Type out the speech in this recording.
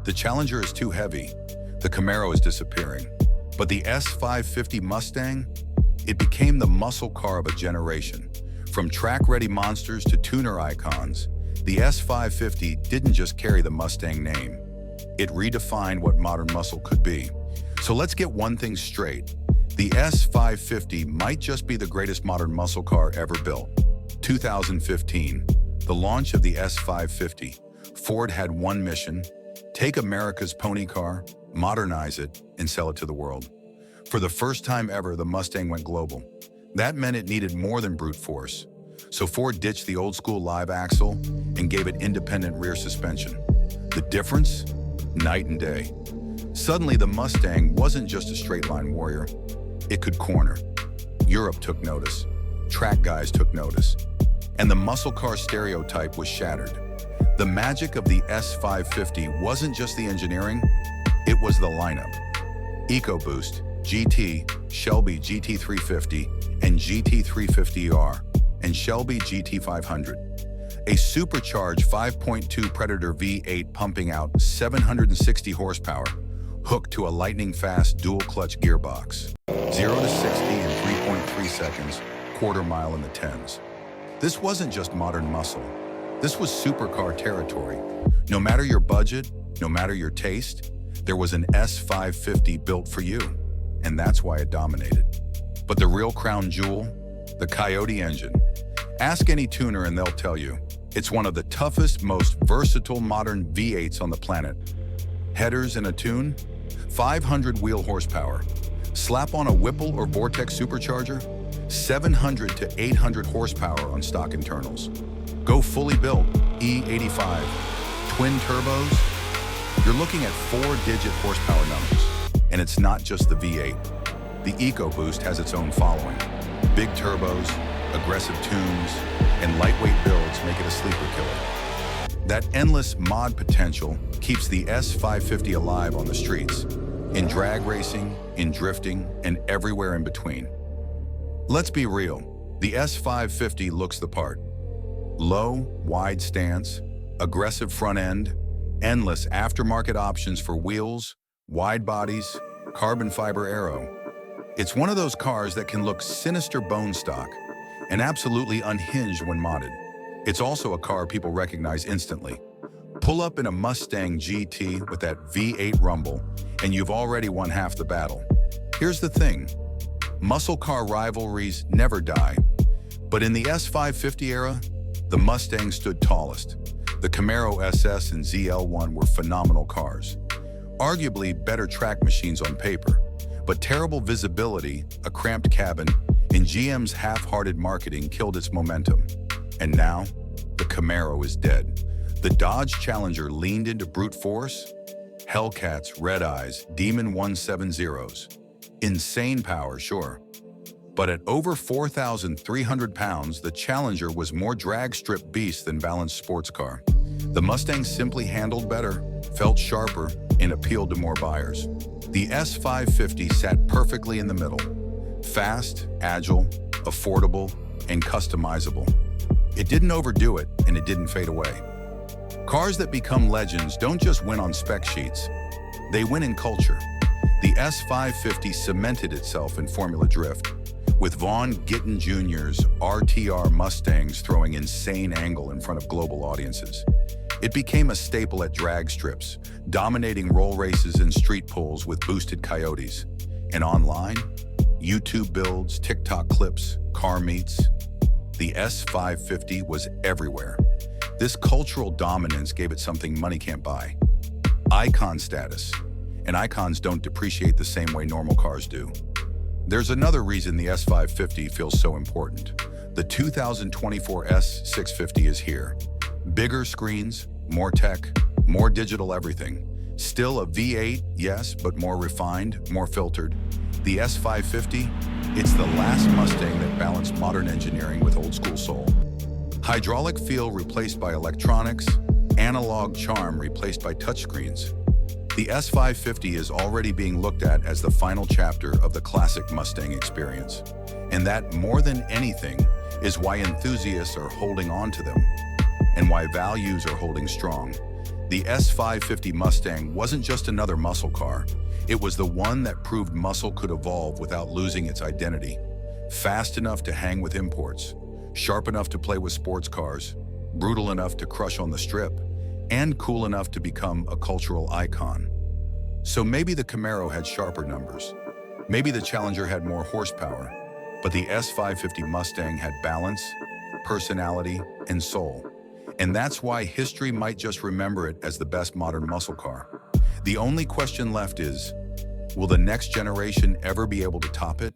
The Challenger is too heavy. The Camaro is disappearing. But the S550 Mustang? It became the muscle car of a generation. From track-ready monsters to tuner icons, the S550 didn't just carry the Mustang name. It redefined what modern muscle could be. So let's get one thing straight. The S550 might just be the greatest modern muscle car ever built. 2015, the launch of the S550. Ford had one mission: take America's pony car, modernize it, and sell it to the world. For the first time ever, the Mustang went global. That meant it needed more than brute force. So Ford ditched the old-school live axle and gave it independent rear suspension. The difference? Night and day. Suddenly, the Mustang wasn't just a straight-line warrior. It could corner. Europe took notice. Track guys took notice. And the muscle car stereotype was shattered. The magic of the S550 wasn't just the engineering, it was the lineup. EcoBoost, GT, Shelby GT350, and GT350R, and Shelby GT500. A supercharged 5.2 Predator V8 pumping out 760 horsepower, hooked to a lightning-fast dual-clutch gearbox. 0 to 60 in 3.3 seconds, quarter mile in the tens. This wasn't just modern muscle. This was supercar territory. No matter your budget, no matter your taste, there was an S550 built for you, and that's why it dominated. But the real crown jewel? The Coyote engine. Ask any tuner and they'll tell you, it's one of the toughest, most versatile modern V8s on the planet. Headers and a tune? 500 wheel horsepower. Slap on a Whipple or Vortex supercharger? 700 to 800 horsepower on stock internals. Go fully built, E85, twin turbos? You're looking at 4-digit horsepower numbers. And it's not just the V8. The EcoBoost has its own following. Big turbos, aggressive tunes, and lightweight builds make it a sleeper killer. That endless mod potential keeps the S550 alive on the streets, in drag racing, in drifting, and everywhere in between. Let's be real, the S550 looks the part. Low, wide stance, aggressive front end, endless aftermarket options for wheels, wide bodies, carbon fiber aero. It's one of those cars that can look sinister bone stock and absolutely unhinged when modded. It's also a car people recognize instantly. Pull up in a Mustang GT with that V8 rumble, and you've already won half the battle. Here's the thing. Muscle car rivalries never die. But in the S550 era, the Mustang stood tallest. The Camaro SS and ZL1 were phenomenal cars. Arguably better track machines on paper, but terrible visibility, a cramped cabin, and GM's half-hearted marketing killed its momentum. And now, the Camaro is dead. The Dodge Challenger leaned into brute force. Hellcats, red eyes, Demon 170s. Insane power, sure. But at over 4,300 pounds, the Challenger was more drag-strip beast than balanced sports car. The Mustang simply handled better, felt sharper, and appealed to more buyers. The S550 sat perfectly in the middle. Fast, agile, affordable, and customizable. It didn't overdo it, and it didn't fade away. Cars that become legends don't just win on spec sheets. They win in culture. The S550 cemented itself in Formula Drift, with Vaughn Gittin Jr.'s RTR Mustangs throwing insane angle in front of global audiences. It became a staple at drag strips, dominating roll races and street pulls with boosted Coyotes. And online, YouTube builds, TikTok clips, car meets. The S550 was everywhere. This cultural dominance gave it something money can't buy. Icon status. And icons don't depreciate the same way normal cars do. There's another reason the S550 feels so important. The 2024 S650 is here. Bigger screens, more tech, more digital everything. Still a V8, yes, but more refined, more filtered. The S550, it's the last Mustang that balanced modern engineering with old-school soul. Hydraulic feel replaced by electronics, analog charm replaced by touchscreens. The S550 is already being looked at as the final chapter of the classic Mustang experience. And that, more than anything, is why enthusiasts are holding on to them and why values are holding strong. The S550 Mustang wasn't just another muscle car. It was the one that proved muscle could evolve without losing its identity. Fast enough to hang with imports, sharp enough to play with sports cars, brutal enough to crush on the strip, and cool enough to become a cultural icon. So maybe the Camaro had sharper numbers. Maybe the Challenger had more horsepower. But the S550 Mustang had balance, personality, and soul. And that's why history might just remember it as the best modern muscle car. The only question left is, will the next generation ever be able to top it?